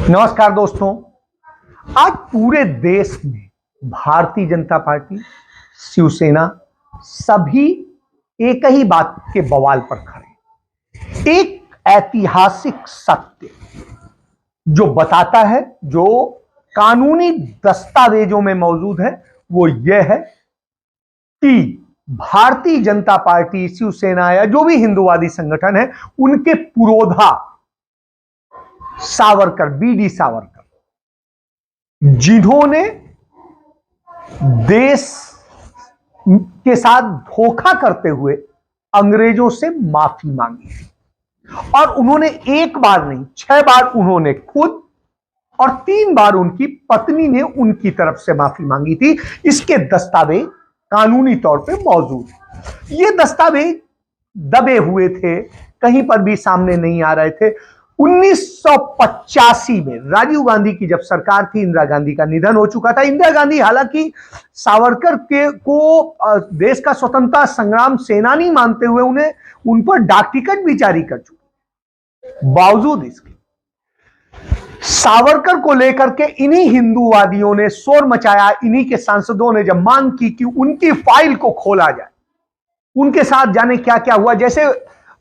नमस्कार दोस्तों। आज पूरे देश में भारतीय जनता पार्टी, शिवसेना सभी एक ही बात के बवाल पर खड़े। एक ऐतिहासिक सत्य जो बताता है, जो कानूनी दस्तावेजों में मौजूद है, वो यह है कि भारतीय जनता पार्टी, शिवसेना या जो भी हिंदूवादी संगठन है, उनके पुरोधा सावरकर, बीडी सावरकर, जिन्होंने देश के साथ धोखा करते हुए अंग्रेजों से माफी मांगी, और उन्होंने एक बार नहीं 6 बार उन्होंने खुद और 3 बार उनकी पत्नी ने उनकी तरफ से माफी मांगी थी। इसके दस्तावेज कानूनी तौर पे मौजूद। ये दस्तावेज दबे हुए थे, कहीं पर भी सामने नहीं आ रहे थे। 1985 में राजीव गांधी की जब सरकार थी, इंदिरा गांधी का निधन हो चुका था। इंदिरा गांधी हालांकि सावरकर के को देश का स्वतंत्रता संग्राम सेनानी मानते हुए उन्हें उन पर डाक टिकट भी जारी कर चुकी। बावजूद इसके सावरकर को लेकर के इन्हीं हिंदूवादियों ने शोर मचाया। इन्हीं के सांसदों ने जब मांग की कि उनकी फाइल को खोला जाए, उनके साथ जाने क्या क्या हुआ। जैसे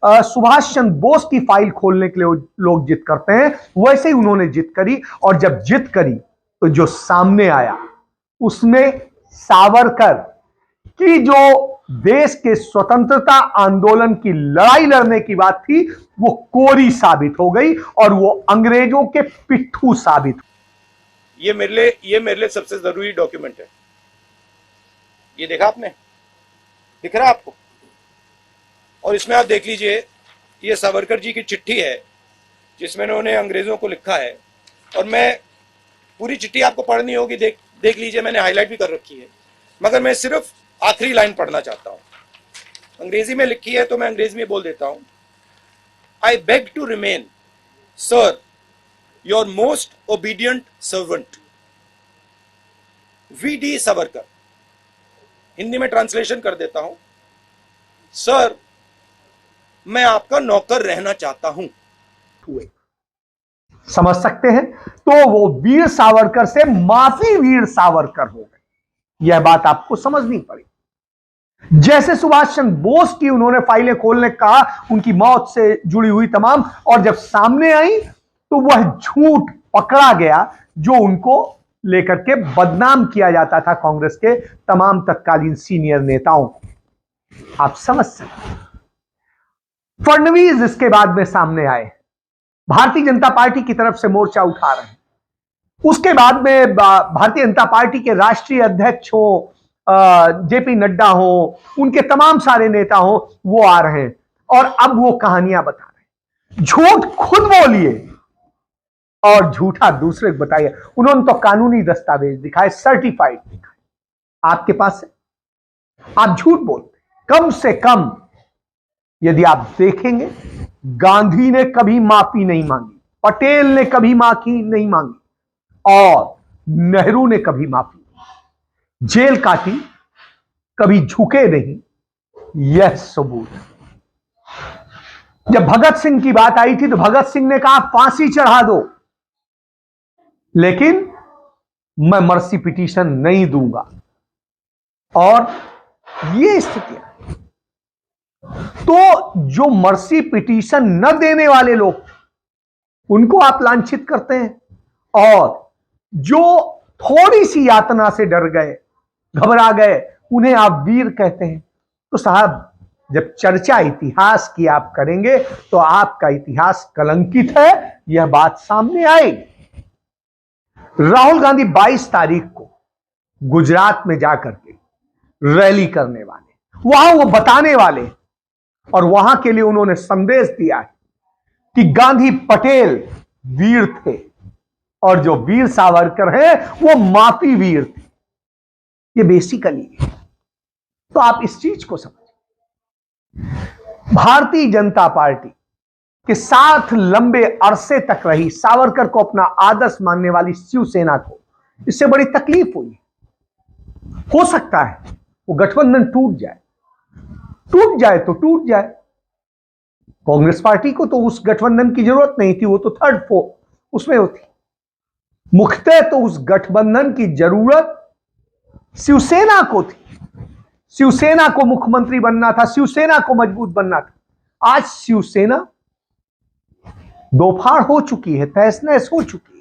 सुभाष चंद्र बोस की फाइल खोलने के लिए लोग जिद करते हैं, वैसे ही उन्होंने जिद करी। और जब जिद करी तो जो सामने आया उसमें सावरकर की जो देश के स्वतंत्रता आंदोलन की लड़ाई लड़ने की बात थी, वो कोरी साबित हो गई और वो अंग्रेजों के पिट्ठू साबित। ये मेरे लिए सबसे जरूरी डॉक्यूमेंट है। ये देखा आपने, दिख रहा है आपको? और इसमें आप देख लीजिए, ये सावरकर जी की चिट्ठी है जिसमें उन्होंने अंग्रेजों को लिखा है। और मैं पूरी चिट्ठी आपको पढ़नी होगी, देख लीजिए, मैंने हाईलाइट भी कर रखी है, मगर मैं सिर्फ आखिरी लाइन पढ़ना चाहता हूं। अंग्रेजी में लिखी है तो मैं अंग्रेजी में बोल देता हूं। I beg to remain sir your most obedient servant V D. Savarkar. Hindi में ट्रांसलेशन कर देता हूं। सर, मैं आपका नौकर रहना चाहता हूं। समझ सकते हैं? तो वो वीर सावरकर से माफी वीर सावरकर हो गए। यह बात आपको समझनी पड़ी। जैसे सुभाष चंद्र बोस की उन्होंने फाइलें खोलने कहा, उनकी मौत से जुड़ी हुई तमाम, और जब सामने आई तो वह झूठ पकड़ा गया जो उनको लेकर के बदनाम किया जाता था कांग्रेस के तमाम तत्कालीन सीनियर नेताओं को। आप समझ सकते हैं। फडणवीस इसके बाद में सामने आए, भारतीय जनता पार्टी की तरफ से मोर्चा उठा रहे हैं। उसके बाद में भारतीय जनता पार्टी के राष्ट्रीय अध्यक्ष हो, जेपी नड्डा हो, उनके तमाम सारे नेता हो, वो आ रहे हैं और अब वो कहानियां बता रहे हैं। झूठ खुद बोलिए और झूठा दूसरे को बताइए। उन्होंने तो कानूनी दस्तावेज दिखाए, सर्टिफाइड दिखाए, आपके पास है, आप झूठ बोलते। कम से कम यदि आप देखेंगे, गांधी ने कभी माफी नहीं मांगी, पटेल ने कभी माफी नहीं मांगी और नेहरू ने कभी माफी, जेल काटी, कभी झुके नहीं। यह सबूत है। जब भगत सिंह की बात आई थी तो भगत सिंह ने कहा फांसी चढ़ा दो, लेकिन मैं मर्सी पिटीशन नहीं दूंगा। और यह स्थिति है। तो जो मर्सी पिटीशन न देने वाले लोग उनको आप लांछित करते हैं, और जो थोड़ी सी यातना से डर गए, घबरा गए, उन्हें आप वीर कहते हैं। तो साहब, जब चर्चा इतिहास की आप करेंगे तो आपका इतिहास कलंकित है, यह बात सामने आएगी। राहुल गांधी 22 तारीख को गुजरात में जाकर के रैली करने वाले, वहां वो बताने वाले, और वहां के लिए उन्होंने संदेश दिया है कि गांधी पटेल वीर थे और जो वीर सावरकर हैं वो माफी वीर थे। ये बेसिकली है। तो आप इस चीज को समझिए। भारतीय जनता पार्टी के साथ लंबे अरसे तक रही, सावरकर को अपना आदर्श मानने वाली शिवसेना को इससे बड़ी तकलीफ हुई। हो सकता है वो गठबंधन टूट जाए तो टूट जाए। कांग्रेस पार्टी को तो उस गठबंधन की जरूरत नहीं थी, वो तो थर्ड फोर्थ उसमें होती। मुख्यतः तो उस गठबंधन की जरूरत शिवसेना को थी। शिवसेना को मुख्यमंत्री बनना था, शिवसेना को मजबूत बनना था। आज शिवसेना दोफाड़ हो चुकी है, तहस-नहस हो चुकी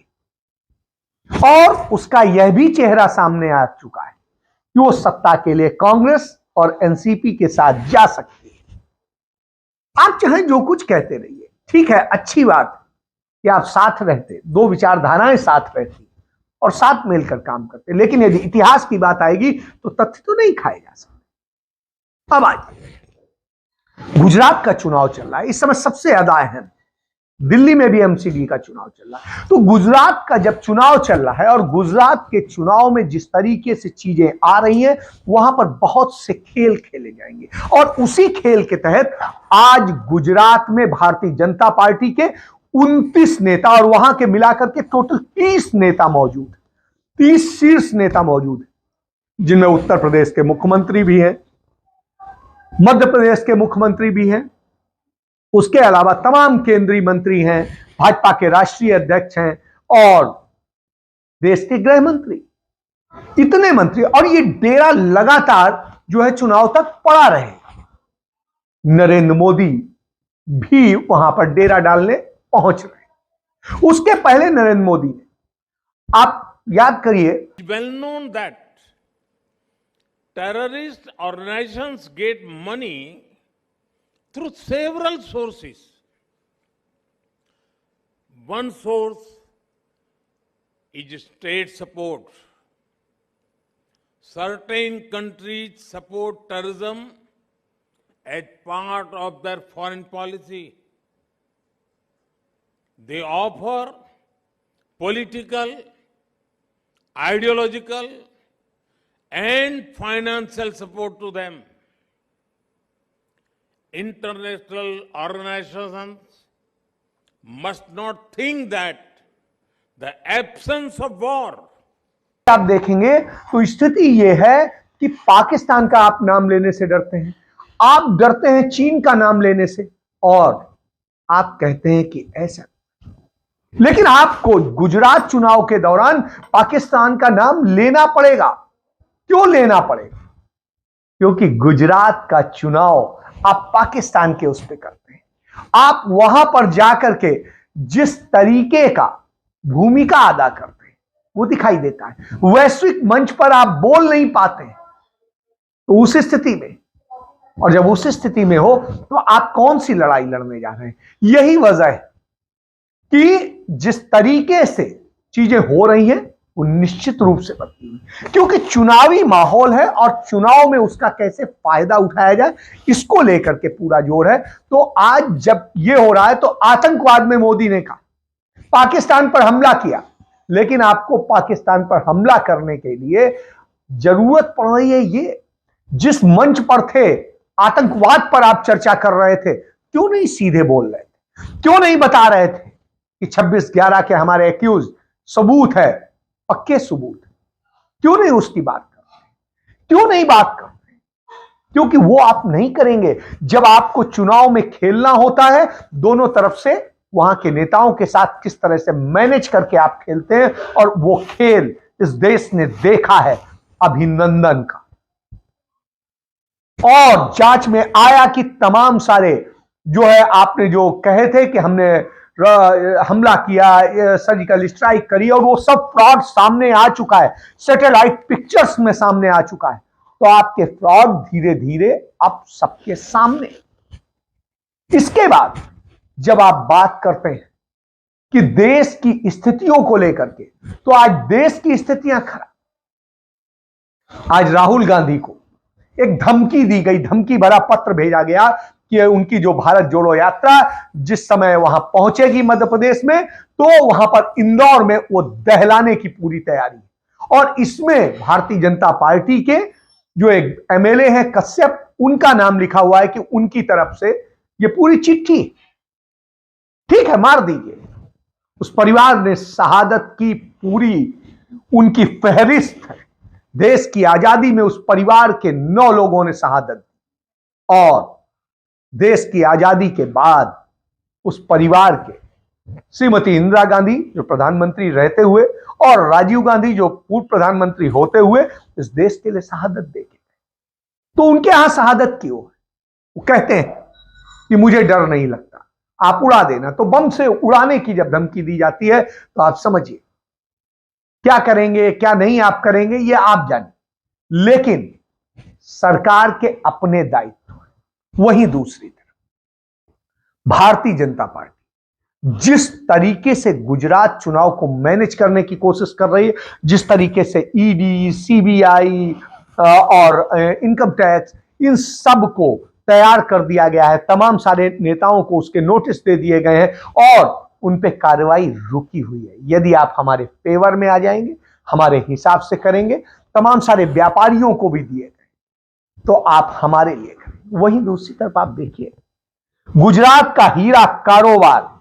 है और उसका यह भी चेहरा सामने आ चुका है कि वो सत्ता के लिए कांग्रेस और एनसीपी के साथ जा सकती है। आप चाहे जो कुछ कहते रहिए, ठीक है, अच्छी बात कि आप साथ रहते, दो विचारधाराएं साथ रहती और साथ मिलकर काम करते, लेकिन यदि इतिहास की बात आएगी तो तथ्य तो नहीं खाए जा सकते। अब आज गुजरात का चुनाव चल रहा है, इस समय सबसे ज्यादा अहम दिल्ली में भी एमसीडी का चुनाव चल रहा है। तो गुजरात का जब चुनाव चल रहा है और गुजरात के चुनाव में जिस तरीके से चीजें आ रही हैं, वहां पर बहुत से खेल खेले जाएंगे और उसी खेल के तहत आज गुजरात में भारतीय जनता पार्टी के 29 नेता और वहां के मिलाकर के टोटल 30 नेता मौजूद, 30 शीर्ष नेता मौजूद हैं, जिनमें उत्तर प्रदेश के मुख्यमंत्री भी हैं, मध्य प्रदेश के मुख्यमंत्री भी हैं, उसके अलावा तमाम केंद्रीय मंत्री हैं, भाजपा के राष्ट्रीय अध्यक्ष हैं और देश के गृह मंत्री, इतने मंत्री, और ये डेरा लगातार जो है चुनाव तक पड़ा रहेगा। नरेंद्र मोदी भी वहां पर डेरा डालने पहुंच रहे। उसके पहले नरेंद्र मोदी ने, आप याद करिए, well known that terrorist organizations get money through several sources. One source is state support. Certain countries support terrorism as part of their foreign policy. They offer political, ideological, and financial support to them. International organizations must not think that the absence of war. आप देखेंगे तो स्थिति यह है कि पाकिस्तान का आप नाम लेने से डरते हैं, आप डरते हैं चीन का नाम लेने से और आप कहते हैं कि ऐसा, लेकिन आपको गुजरात चुनाव के दौरान पाकिस्तान का नाम लेना पड़ेगा। क्यों लेना पड़ेगा? क्योंकि गुजरात का चुनाव आप पाकिस्तान के उस पर करते हैं। आप वहां पर जाकर के जिस तरीके का भूमिका अदा करते हैं वो दिखाई देता है। वैश्विक मंच पर आप बोल नहीं पाते हैं, तो उस स्थिति में, और जब उस स्थिति में हो तो आप कौन सी लड़ाई लड़ने जा रहे हैं? यही वजह है कि जिस तरीके से चीजें हो रही हैं वो निश्चित रूप से बदली हुई, क्योंकि चुनावी माहौल है और चुनाव में उसका कैसे फायदा उठाया जाए इसको लेकर के पूरा जोर है। तो आज जब ये हो रहा है तो आतंकवाद में मोदी ने कहा, पाकिस्तान पर हमला किया, लेकिन आपको पाकिस्तान पर हमला करने के लिए जरूरत पड़ रही है। ये जिस मंच पर थे, आतंकवाद पर आप चर्चा कर रहे थे, क्यों नहीं सीधे बोल रहे थे? क्यों नहीं बता रहे थे कि 26/11 के हमारे एक्यूज सबूत है, पक्के सबूत? क्यों नहीं उसकी बात करते? क्यों नहीं बात करते? क्योंकि वो आप नहीं करेंगे। जब आपको चुनाव में खेलना होता है, दोनों तरफ से वहां के नेताओं के साथ किस तरह से मैनेज करके आप खेलते हैं, और वो खेल इस देश ने देखा है, अभिनंदन का। और जांच में आया कि तमाम सारे जो है आपने जो कहे थे कि हमने हमला किया, सर्जिकल स्ट्राइक करी, और वो सब फ्रॉड सामने आ चुका है, सैटेलाइट पिक्चर्स में सामने आ चुका है। तो आपके फ्रॉड धीरे धीरे अब सबके सामने। इसके बाद जब आप बात करते हैं कि देश की स्थितियों को लेकर के, तो आज देश की स्थितियां खराब। आज राहुल गांधी को एक धमकी दी गई, धमकी भरा पत्र भेजा गया कि उनकी जो भारत जोड़ो यात्रा जिस समय वहां पहुंचेगी मध्य प्रदेश में, तो वहां पर इंदौर में वो दहलाने की पूरी तैयारी। और इसमें भारतीय जनता पार्टी के जो एक एमएलए हैं कश्यप, उनका नाम लिखा हुआ है कि उनकी तरफ से ये पूरी चिट्ठी, ठीक है मार दीजिए। उस परिवार ने शहादत की पूरी उनकी फहरिस्त है। देश की आजादी में उस परिवार के 9 लोगों ने शहादत दी, और देश की आजादी के बाद उस परिवार के श्रीमती इंदिरा गांधी जो प्रधानमंत्री रहते हुए और राजीव गांधी जो पूर्व प्रधानमंत्री होते हुए इस देश के लिए शहादत दे के, तो उनके यहां शहादत क्यों है? वो कहते हैं कि मुझे डर नहीं लगता, आप उड़ा देना। तो बम से उड़ाने की जब धमकी दी जाती है तो आप समझिए क्या करेंगे क्या नहीं आप करेंगे ये आप जानिए, लेकिन सरकार के अपने दायित्व है। वहीं दूसरी तरफ भारतीय जनता पार्टी जिस तरीके से गुजरात चुनाव को मैनेज करने की कोशिश कर रही है, जिस तरीके से ईडी, सीबीआई और इनकम टैक्स, इन सब को तैयार कर दिया गया है, तमाम सारे नेताओं को उसके नोटिस दे दिए गए हैं और उन पे कार्रवाई रुकी हुई है। यदि आप हमारे फेवर में आ जाएंगे, हमारे हिसाब से करेंगे, तमाम सारे व्यापारियों को भी दिए गए, तो आप हमारे लिए करें। वहीं दूसरी तरफ आप देखिए गुजरात का हीरा कारोबार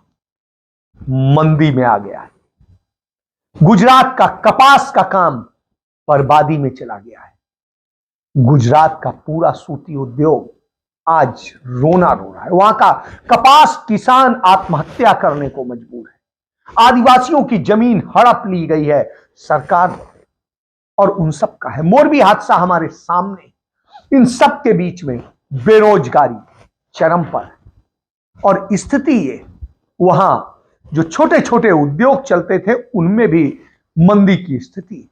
मंदी में आ गया है, गुजरात का कपास का काम बर्बादी में चला गया है, गुजरात का पूरा सूती उद्योग आज रोना रो रहा है, वहां का कपास किसान आत्महत्या करने को मजबूर है, आदिवासियों की जमीन हड़प ली गई है सरकार, और उन सब का है मोरबी हादसा हमारे सामने। इन सब के बीच में बेरोजगारी चरम पर है और स्थिति ये, वहां जो छोटे छोटे उद्योग चलते थे उनमें भी मंदी की स्थिति,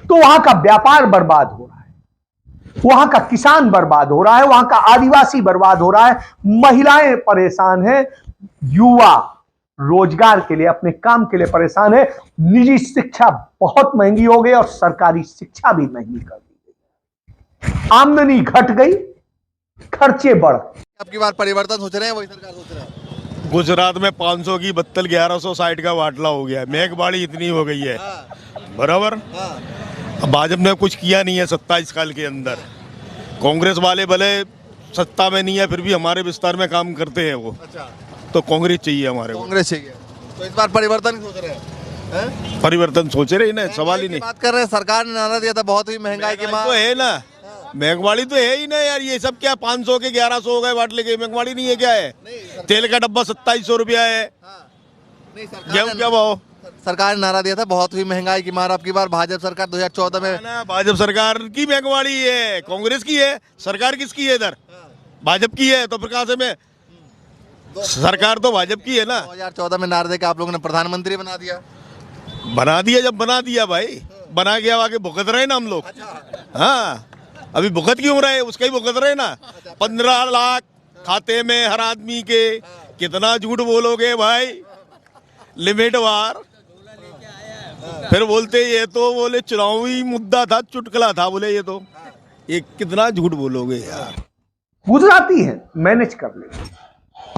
तो वहां का व्यापार बर्बाद हो रहा है, वहां का किसान बर्बाद हो रहा है, वहां का आदिवासी बर्बाद हो रहा है, महिलाएं परेशान हैं, युवा रोजगार के लिए अपने काम के लिए परेशान है, निजी शिक्षा बहुत महंगी हो गई और सरकारी शिक्षा भी महंगी कर दी गई, आमदनी घट गई, खर्चे बढ़ गए। आपकी बार परिवर्तन सोच रहे हैं, वही सरकार सोच रहा है? गुजरात में 500 की बत्तल 1160 का बाटला हो गया है, महंगाई इतनी हो गई है। बराबर। अब भाजपा ने कुछ किया नहीं है 27 साल के अंदर। कांग्रेस वाले भले सत्ता में नहीं है फिर भी हमारे विस्तार में काम करते हैं वो। अच्छा, तो कांग्रेस चाहिए हमारे को। कांग्रेस चाहिए, तो इस बार परिवर्तन ही सोच रहे हैं? परिवर्तन सोचे रहे ना, सवाल ही नहीं। बात कर रहे हैं, सरकार ने नारा दिया था बहुत ही महंगाई की मार तो है ना, महंगाई तो है ही ना यार। ये सब क्या 500 के 1100 हो गए बाटले के, महंगाई नहीं है क्या है? तेल का डब्बा 2700 रुपया है, गेहूँ क्या भाव? सरकार ने नारा दिया था बहुत ही महंगाई की मार। आपकी बार भाजपा सरकार 2014 में ना, भाजपा सरकार की महंगाई है, कांग्रेस की है। सरकार किसकी है इधर? भाजपा की है। तो फिर कहां से मैं, सरकार तो भाजपा की है ना। 2014 में नारा देकर आप लोगों ने प्रधानमंत्री बना दिया। जब बना दिया भाई, बना गया आगे भुगत रहे ना हम लोग। हाँ, अभी भुगत क्यों रहे? उसका ही भुगत रहे ना। 15 लाख खाते में हर आदमी के, कितना झूठ बोलोगे भाई? लिमिट वार फिर बोलते ये तो बोले चुनावी मुद्दा था, चुटकुला था, बोले ये तो, ये कितना झूठ बोलोगे यार। गुजराती है, मैनेज कर ले,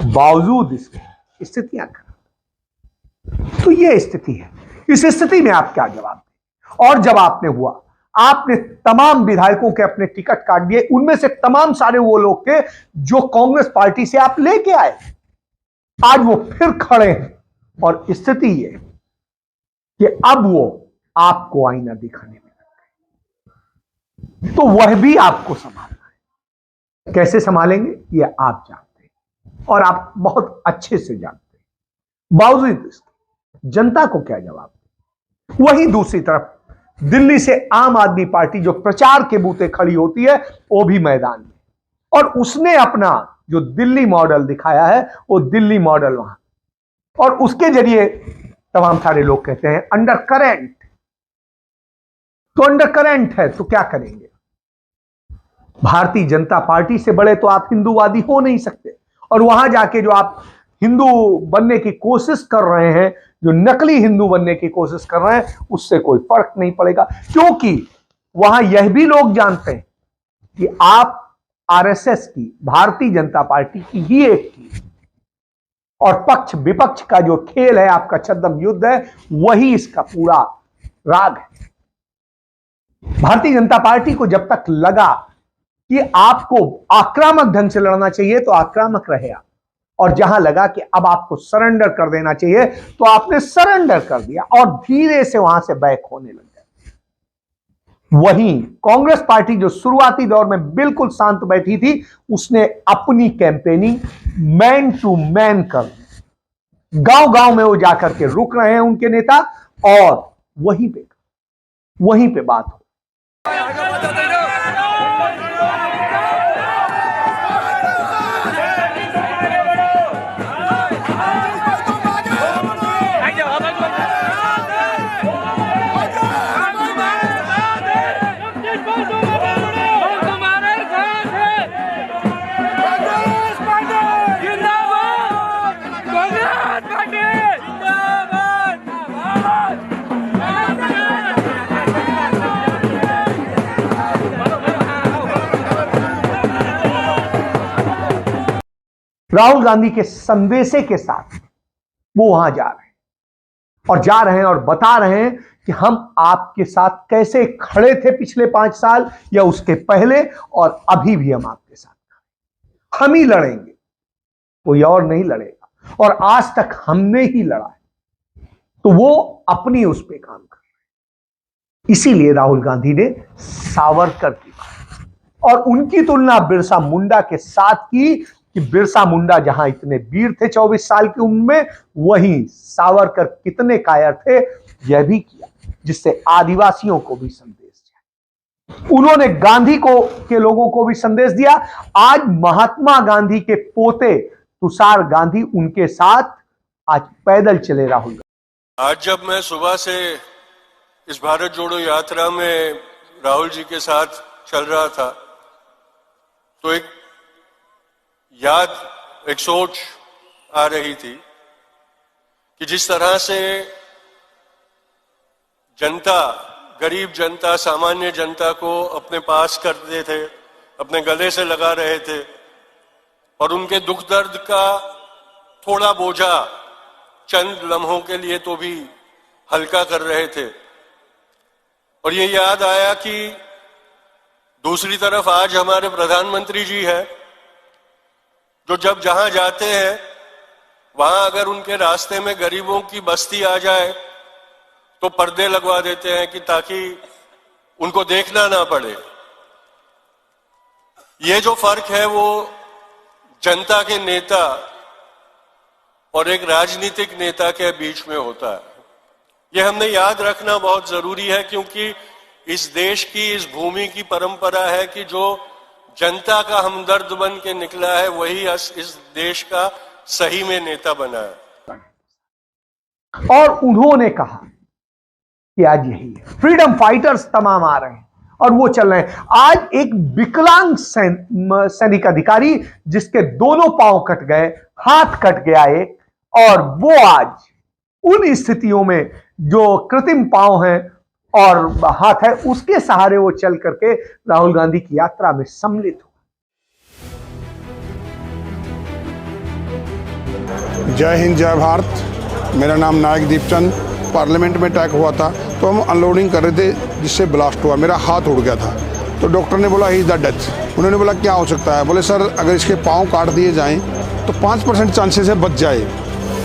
बावजूद इसके स्थितियां खराब। तो ये स्थिति है, इस स्थिति में आप क्या जवाब दें? और जब आपने हुआ, आपने तमाम विधायकों के अपने टिकट काट दिए, उनमें से तमाम सारे वो लोग थे जो कांग्रेस पार्टी से आप लेके आए, आज वो फिर खड़े हैं और स्थिति ये कि अब वो आपको आईना दिखाने में लग गए, तो वह भी आपको संभालना है। कैसे संभालेंगे ये आप जानते हैं और आप बहुत अच्छे से जानते हैं। बावजूद इसके जनता को क्या जवाब दें? वहीं दूसरी तरफ दिल्ली से आम आदमी पार्टी जो प्रचार के बूते खड़ी होती है वो भी मैदान में, और उसने अपना जो दिल्ली मॉडल दिखाया है वो दिल्ली मॉडल वहां, और उसके जरिए तमाम सारे लोग कहते हैं अंडर करंट। तो अंडर करंट है तो क्या करेंगे? भारतीय जनता पार्टी से बड़े तो आप हिंदूवादी हो नहीं सकते, और वहां जाके जो आप हिंदू बनने की कोशिश कर रहे हैं, जो नकली हिंदू बनने की कोशिश कर रहे हैं, उससे कोई फर्क नहीं पड़ेगा, क्योंकि वहां यह भी लोग जानते हैं कि आप आरएसएस की, भारतीय जनता पार्टी की ही एक की, और पक्ष विपक्ष का जो खेल है, आपका छद्म युद्ध है, वही इसका पूरा राग है। भारतीय जनता पार्टी को जब तक लगा कि आपको आक्रामक ढंग से लड़ना चाहिए तो आक्रामक रहे आप, और जहां लगा कि अब आपको सरेंडर कर देना चाहिए तो आपने सरेंडर कर दिया और धीरे से वहां से बैक होने लग गए। वहीं कांग्रेस पार्टी जो शुरुआती दौर में बिल्कुल शांत बैठी थी, उसने अपनी कैंपेनिंग मैन टू मैन कर दी, गांव गांव में वो जाकर के रुक रहे हैं उनके नेता, और वहीं पे बात हो। राहुल गांधी के संदेशे के साथ वो वहां जा रहे हैं और बता रहे हैं कि हम आपके साथ कैसे खड़े थे पिछले 5 साल या उसके पहले, और अभी भी हम आपके साथ, हम ही लड़ेंगे, कोई और नहीं लड़ेगा, और आज तक हमने ही लड़ा है। तो वो अपनी उस पे काम कर रहे हैं। इसीलिए राहुल गांधी ने सावरकर की बात और उनकी तुलना बिरसा मुंडा के साथ की कि बिरसा मुंडा जहां इतने वीर थे 24 साल की उम्र में, वहीं सावरकर कितने कायर थे यह भी किया, जिससे आदिवासियों को भी संदेश दिया। उन्होंने गांधी के लोगों को भी संदेश दिया। आज महात्मा गांधी के पोते तुषार गांधी उनके साथ आज पैदल चले राहुल गांधी। आज जब मैं सुबह से इस भारत जोड़ो यात्रा में राहुल जी के साथ चल रहा था, तो एक सोच आ रही थी कि जिस तरह से जनता, गरीब जनता, सामान्य जनता को अपने पास करते थे, अपने गले से लगा रहे थे और उनके दुख दर्द का थोड़ा बोझा चंद लम्हों के लिए तो भी हल्का कर रहे थे। और ये याद आया कि दूसरी तरफ आज हमारे प्रधानमंत्री जी हैं, जो जब जहां जाते हैं वहां अगर उनके रास्ते में गरीबों की बस्ती आ जाए तो पर्दे लगवा देते हैं कि ताकि उनको देखना ना पड़े। ये जो फर्क है वो जनता के नेता और एक राजनीतिक नेता के बीच में होता है। ये हमने याद रखना बहुत जरूरी है, क्योंकि इस देश की, इस भूमि की परंपरा है कि जो जनता का हमदर्द बन के निकला है वही इस देश का सही में नेता बना है। और उन्होंने कहा कि आज यही है, फ्रीडम फाइटर्स तमाम आ रहे हैं और वो चल रहे हैं। आज एक विकलांग सैनिक अधिकारी जिसके दोनों पांव कट गए, हाथ कट गया एक, और वो आज उन स्थितियों में जो कृत्रिम पांव हैं और हाथ है, उसके सहारे वो चल करके राहुल गांधी की यात्रा में सम्मिलित हुआ। जय हिंद, जय भारत। मेरा नाम नायक दीपचंद। पार्लियामेंट में अटैक हुआ था तो हम अनलोडिंग कर रहे थे, जिससे ब्लास्ट हुआ, मेरा हाथ उड़ गया था। तो डॉक्टर ने बोला ही इज द डेथ। उन्होंने बोला क्या हो सकता है? बोले सर अगर इसके पाँव काट दिए जाएं तो 5% चांसेस है बच जाए,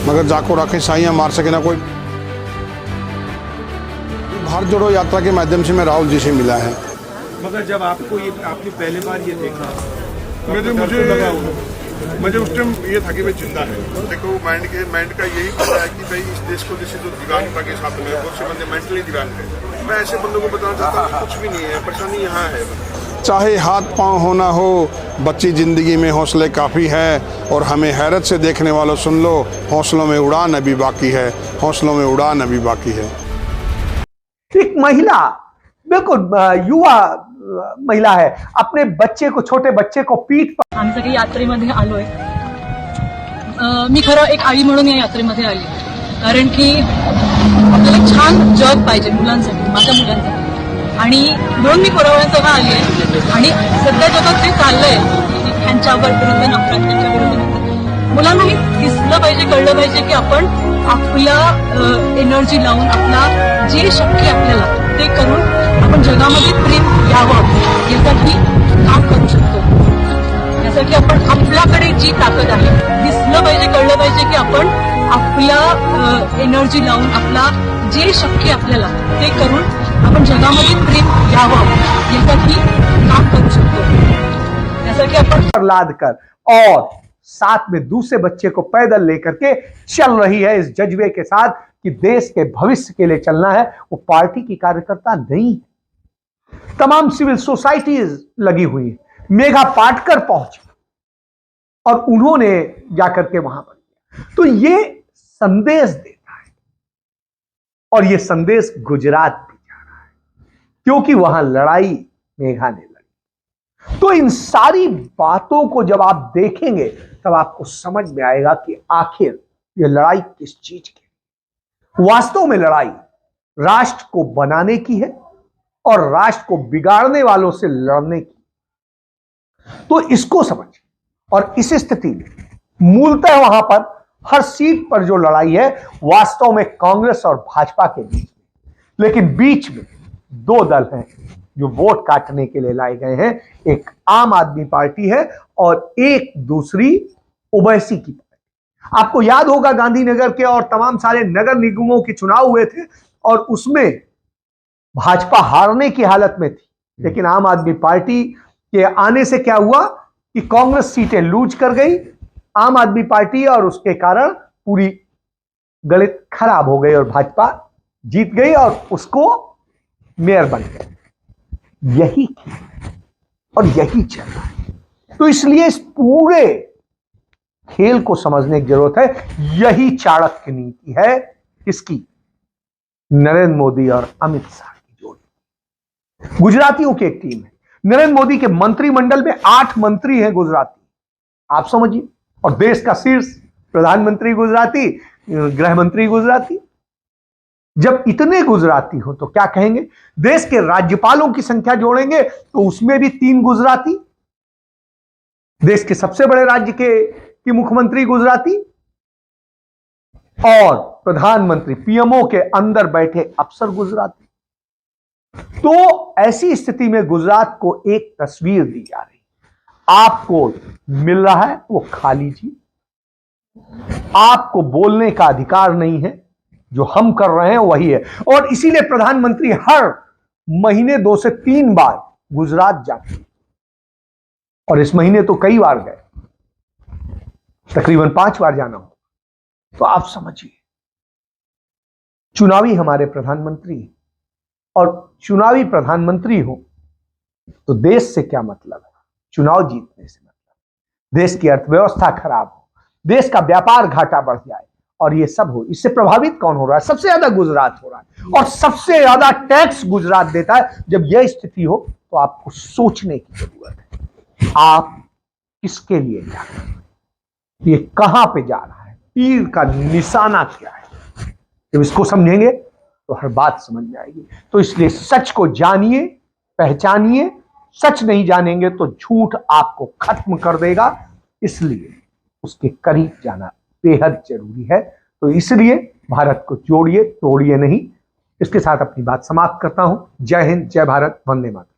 मगर जाको राखें साइयाँ मार सके ना कोई। भारत जोड़ो यात्रा के माध्यम से मैं राहुल जी से मिला है। मगर जब आपने पहली बार ये देखा, मुझे उस टाइम ये था कि भाई जिंदा है। देखो माइंड का यही पता है कि भाई इस देश को जैसे जो दिव्यांगता के साथ में बहुत से बंदे मेंटली दिव्यांग है, मैं ऐसे बंदों को बताना चाहता हूँ कुछ भी नहीं है, परेशानी यहाँ है। चाहे हाथ पांव होना हो, बच्ची जिंदगी में हौसले काफ़ी है, और हमें हैरत से देखने वालों सुन लो, हौसलों में उड़ान अभी बाकी है, हौसलों में उड़ान अभी बाकी है। एक महिला, बिल्कुल युवा महिला है, अपने बच्चे को, छोटे बच्चे को पीठ पर, आम्ही सगळे यात्रेमध्ये आलोय। मी खरं एक आई म्हणून या यात्रेमध्ये आली, कारण की आपल्याला एक छान जग पाहिजे मुलांसाठी, माझ्या मुलांसाठी, आणि म्हणून मी कोरावळ्यांसह आली आहे। आणि सध्या जगात जे चाललंय ह्यांच्यावर विरुद्ध नफरत, त्यांच्या विरुद्ध मुलांनाही दिसलं पाहिजे, कळलं पाहिजे की आपण आपला एनर्जी लावून, आपला जे शक्य आपल्याला ते करून आपण जगामध्ये प्रेम यावं यासाठी काम करू शकतो। यासाठी आपण आपल्याकडे जी ताकद आहे दिसलं पाहिजे, कळलं पाहिजे की आपण आपला एनर्जी लावून, आपला जे शक्य आपल्याला ते करून आपण जगामध्ये प्रेम यावं यासाठी काम करू शकतो। यासाठी आपण लाद कर और साथ में दूसरे बच्चे को पैदल लेकर के चल रही है इस जज्बे के साथ कि देश के भविष्य के लिए चलना है, वो पार्टी की कार्यकर्ता नहीं है। तमाम सिविल सोसाइटीज लगी हुई है। मेघा पाटकर पहुंची और उन्होंने जाकर के वहां पर, तो ये संदेश देता है और ये संदेश गुजरात भी जा रहा है क्योंकि वहां लड़ाई मेघा ने लड़ी। तो इन सारी बातों को जब आप देखेंगे तब आपको समझ में आएगा कि आखिर ये लड़ाई किस चीज की। वास्तव में लड़ाई राष्ट्र को बनाने की है और राष्ट्र को बिगाड़ने वालों से लड़ने की। तो इसको समझिए। और इस स्थिति में मूलतः वहां पर हर सीट पर जो लड़ाई है वास्तव में कांग्रेस और भाजपा के बीच में, लेकिन बीच में दो दल हैं जो वोट काटने के लिए लाए गए हैं। एक आम आदमी पार्टी है और एक दूसरी ओवैसी की पार्टी। आपको याद होगा गांधीनगर के और तमाम सारे नगर निगमों के चुनाव हुए थे और उसमें भाजपा हारने की हालत में थी, लेकिन आम आदमी पार्टी के आने से क्या हुआ कि कांग्रेस सीटें लूज कर गई आम आदमी पार्टी, और उसके कारण पूरी गणित खराब हो गई और भाजपा जीत गई और उसको मेयर बन गए। यही और यही चल रहा है। तो इसलिए इस पूरे खेल को समझने की जरूरत है। यही चाणक्य नीति है किसकी? नरेंद्र मोदी और अमित शाह की जोड़ी। गुजरातियों की एक टीम है। नरेंद्र मोदी के मंत्रिमंडल में 8 मंत्री हैं गुजराती, आप समझिए, और देश का शीर्ष प्रधानमंत्री गुजराती, गृह मंत्री गुजराती। जब इतने गुजराती हो तो क्या कहेंगे? देश के राज्यपालों की संख्या जोड़ेंगे तो उसमें भी 3 गुजराती। देश के सबसे बड़े राज्य के मुख्यमंत्री गुजराती और प्रधानमंत्री पीएमओ के अंदर बैठे अफसर गुजराती। तो ऐसी स्थिति में गुजरात को एक तस्वीर दी जा रही, आपको मिल रहा है वो खा लीजिए, आपको बोलने का अधिकार नहीं है, जो हम कर रहे हैं वही है। और इसीलिए प्रधानमंत्री हर महीने 2 से 3 बार गुजरात जाते हैं और इस महीने तो कई बार गए, तकरीबन 5 बार जाना हो। तो आप समझिए, चुनावी हमारे प्रधानमंत्री, और चुनावी प्रधानमंत्री हो तो देश से क्या मतलब है? चुनाव जीतने से मतलब देश की अर्थव्यवस्था खराब हो, देश का व्यापार घाटा बढ़ जाए और ये सब हो। इससे प्रभावित कौन हो रहा है? सबसे ज्यादा गुजरात हो रहा है और सबसे ज्यादा टैक्स गुजरात देता है। जब यह स्थिति हो तो आपको सोचने की जरूरत है, आप किसके लिए जा रहे हैं, ये कहां पे जा रहा है, तीर का निशाना क्या है। जब इसको समझेंगे तो हर बात समझ में आएगी। तो इसलिए सच को जानिए, पहचानिए। सच नहीं जानेंगे तो झूठ आपको खत्म कर देगा, इसलिए उसके करीब जाना बेहद जरूरी है। तो इसलिए भारत को जोड़िए, तोड़िए नहीं। इसके साथ अपनी बात समाप्त करता हूं। जय हिंद, जय भारत, वंदे मातरम।